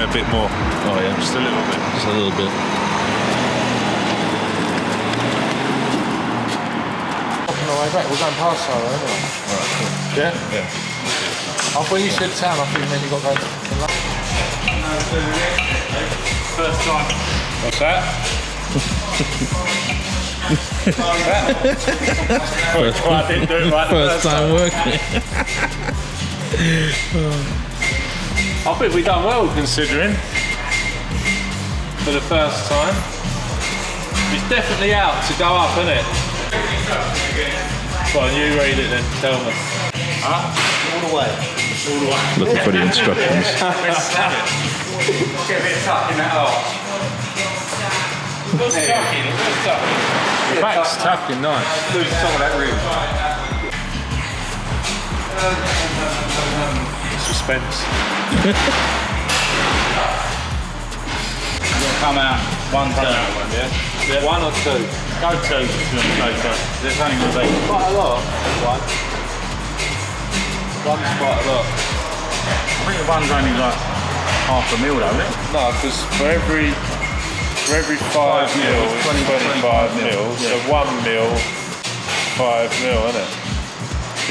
a bit more. Oh yeah, just a little bit. Just a little bit. On the way back, we're going past Solo anyway. Alright, cool. Yeah? Yeah. I thought you said town, I think maybe you got to go to London. First time. What's that? First time working. I think we've done well considering for the first time. It's definitely out to go up, isn't it? Go on, you read it then, tell me. All the way. All the way. Looking for the instructions. Get a bit tuck in that arch. The back's tucking nice. Lose some of that rim. Suspense. You'll come out one turn. Yeah. One or two? Go two if you want to go first. There's only going to be Quite a lot. One. One's quite a lot. I think the one's only like half a mil though, isn't it? No, because for every 5 mil, it's 25 mil. So 1 mil, 5 mil, isn't it?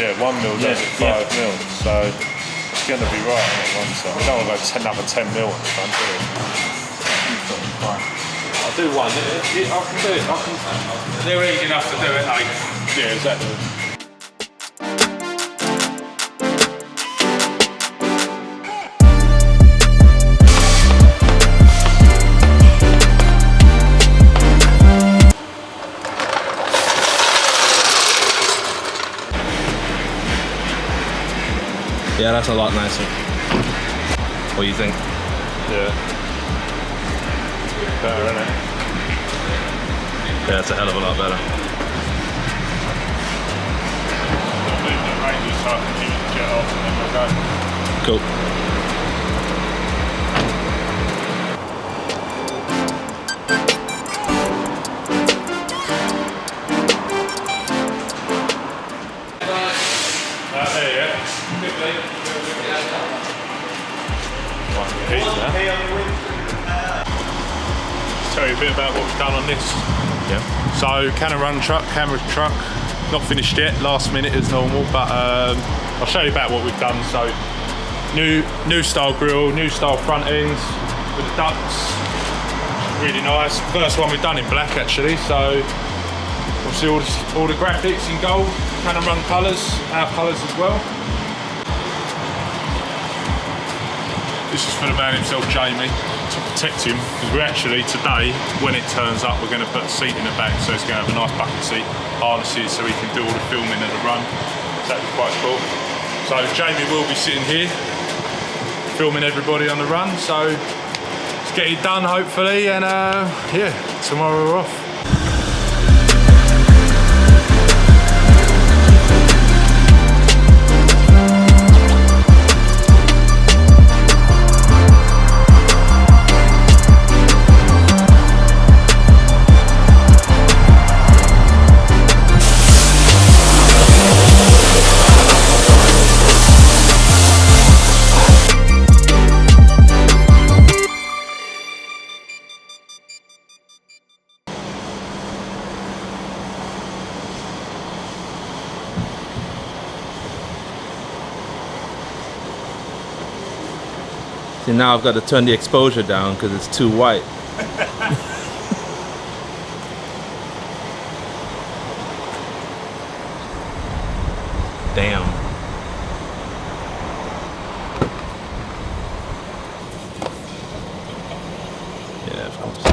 Yeah, 1 mil does it 5 mil. So it's going to be right on that one side. We don't want to go another 10 mil on the front, do we? I'll do one. I can do it. They're easy enough to do it, like. Yeah, exactly. Yeah, that's a lot nicer. What do you think? Yeah. Better, isn't it? Yeah, it's a hell of a lot better. I'll move the radius so I can keep the jet off and then we'll go. Cool. There, yeah. Tell you a bit about what we've done on this. Yeah. So, camera truck, not finished yet, last minute as normal, but I'll show you about what we've done. So, new style grille, new style front ends with the ducts, really nice. First one we've done in black actually, so obviously all the graphics in gold, Canon colours, our colours as well. This is for the man himself, Jamie, to protect him, because we're actually, today, when it turns up, we're going to put a seat in the back, so it's going to have a nice bucket seat, harnesses, so we can do all the filming of the run. So that'd be quite cool. So Jamie will be sitting here, filming everybody on the run, so let's get it done, hopefully, and yeah, tomorrow we're off. See, now I've got to turn the exposure down because it's too white. Damn. Yeah, of course.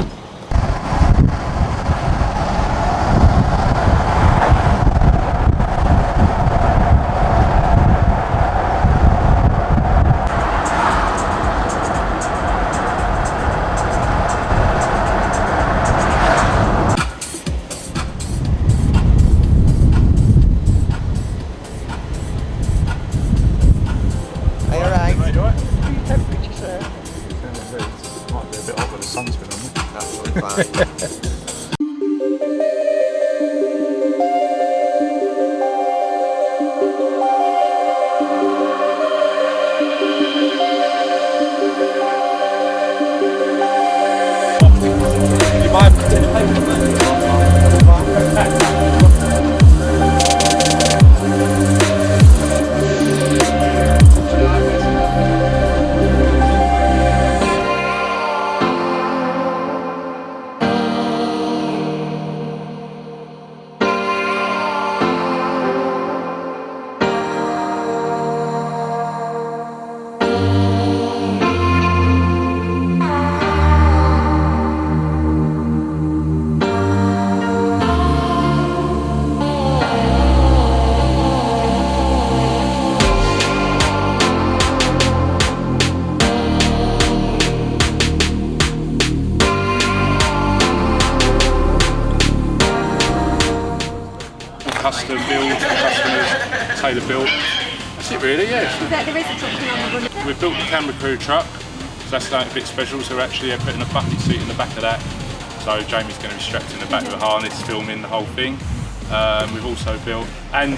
Custom build, customers, tailor built. That's it really, yeah. There is a truck on the run. We've built the camera crew truck, so that's something a bit special. So we're actually putting a bucket seat in the back of that. So Jamie's going to be strapped in the back of the harness, filming the whole thing. We've also built, and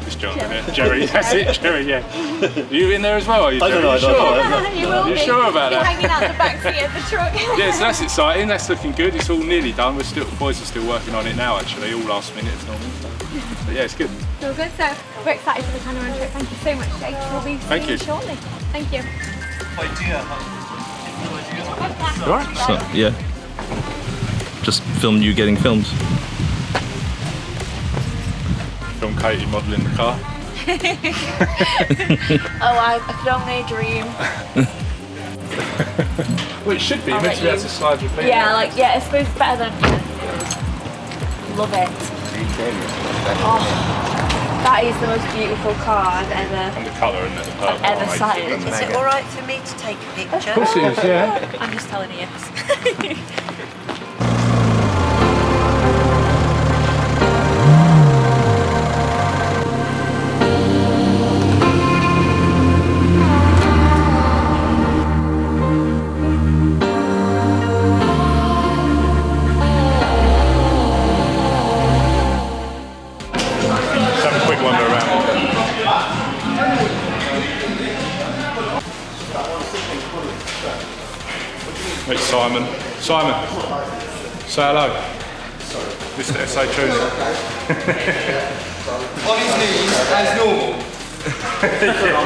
this gentleman there, Jerry, that's it, Jerry, yeah. Are you in there as well, are you, Jerry? I don't know. You will You're be. sure about You're that? hanging out the back seat of the truck. Yeah, so that's exciting, that's looking good. It's all nearly done. The boys are still working on it now actually, all last minute as normal. But yeah, it's good. So good, so we're excited for the panorama trip. Thank you so much, Jake. We'll be seeing you shortly. Thank you. Right. So, yeah. Just film you getting filmed. Film Katie modelling the car. Oh, I could only dream. Well, it should be. You're meant to be able to slide your feet. Yeah, like, yeah, I suppose better than... Love it. Oh, that is the most beautiful car I've ever... And the colour and the purple. I've ever sat in. Is it alright for me to take a picture? Of course it is, yeah. I'm just telling you yes. It's Simon. Simon, say hello. Mr. S.A. Tuning. On his knees, as normal.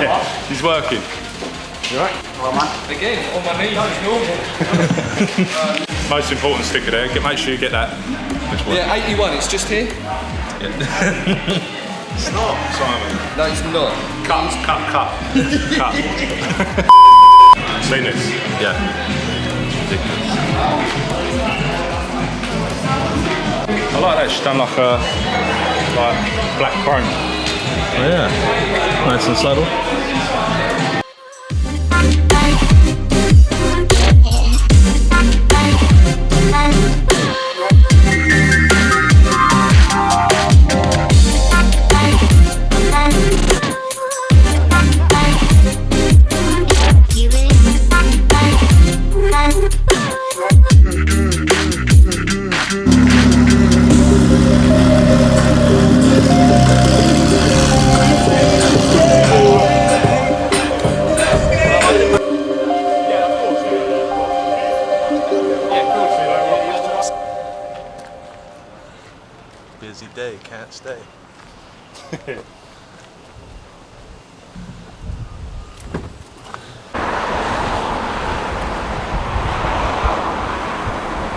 Yeah, he's working. You alright? Again, on my knees, as normal. Most important sticker there. Make sure you get that. Yeah, 81, it's just here. It's not, Simon. No, it's not. Cut. Seen this? Yeah. Ridiculous. I like that she's done like a black chrome. Oh, yeah. Nice and subtle. Busy day, can't stay.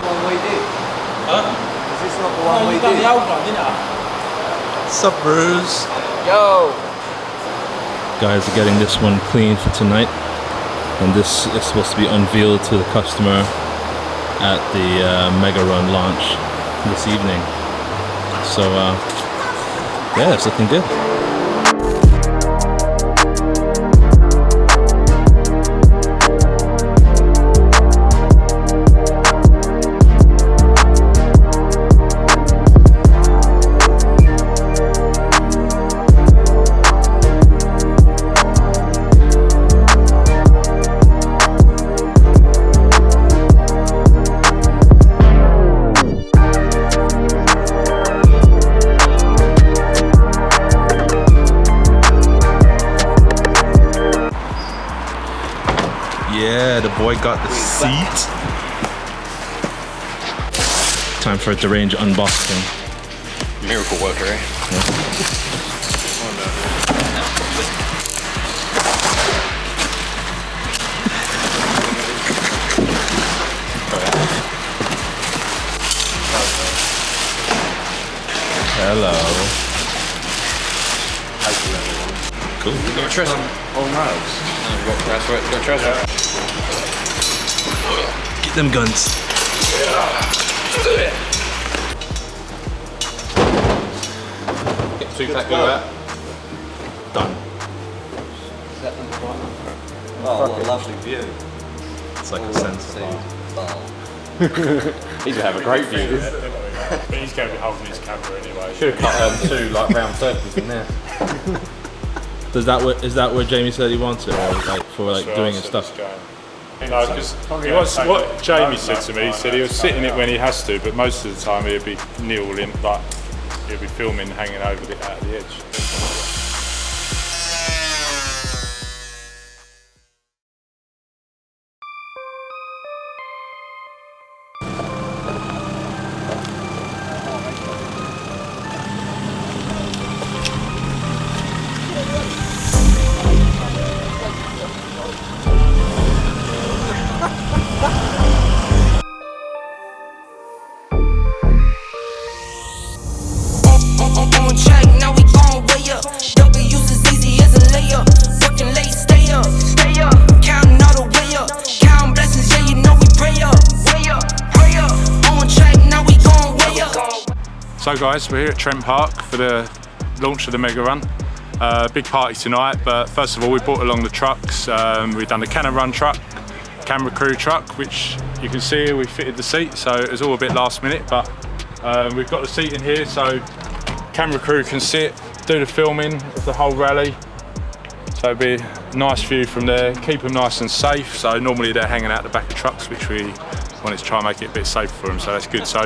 One-way did. Huh? Is this not the one we did? The old one, didn't Sup, bros? Yo! Guys are getting this one clean for tonight, and this is supposed to be unveiled to the customer at the Mega Run launch this evening. So yeah, it's looking good. Yeah, the boy got the seat. Time for a deranged unboxing. Miracle worker, eh? Hello. Cool. You got a treasure? On rails. That's right, you got a treasure. Get them guns. Let's do it. Get 2-pack go out. Done. Oh, what a lovely view. It's like a sensible. He's gonna have a great view. But he's going to be holding his camera anyway. Should have cut 2 like round circles in there. Is that where Jamie said he wants it, or like for like doing his stuff? No, because what Jamie said to me, he said he'll sit in it when he has to, but most of the time he'll be kneeling, like he'll be filming hanging over the out of the edge. On track, now we gon' way up. W's as easy as a layup. Working late, stay up. Counting all the way up. Counting blessings, yeah, you know we pray up. Way up, pray up. On track, now we gon' way up. So guys, we're here at Trent Park for the launch of the Mega Run. Big party tonight, but first of all we brought along the trucks. We've done the Cannon Run truck, Camera Crew truck, which you can see here we fitted the seat, so it was all a bit last minute, but we've got the seat in here so Camera Crew can sit, do the filming of the whole rally. So it'll be a nice view from there, keep them nice and safe. So normally they're hanging out the back of trucks, which we wanted to try and make it a bit safer for them, so that's good. So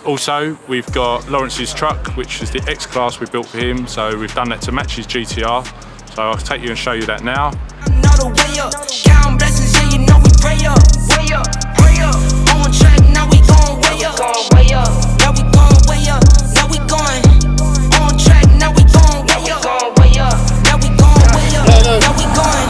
also we've got Lawrence's truck, which is the X-Class we built for him. So we've done that to match his GTR. So I'll take you and show you that now. Another way up. Counting blessings, yeah, you know we pray up. Way up, pray up. On track, now we gon' way up. Now we gon' way up. Now we going. On track, now we gon' way up. Now we gon' way up. Now we going.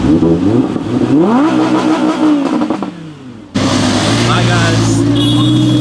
Bye guys.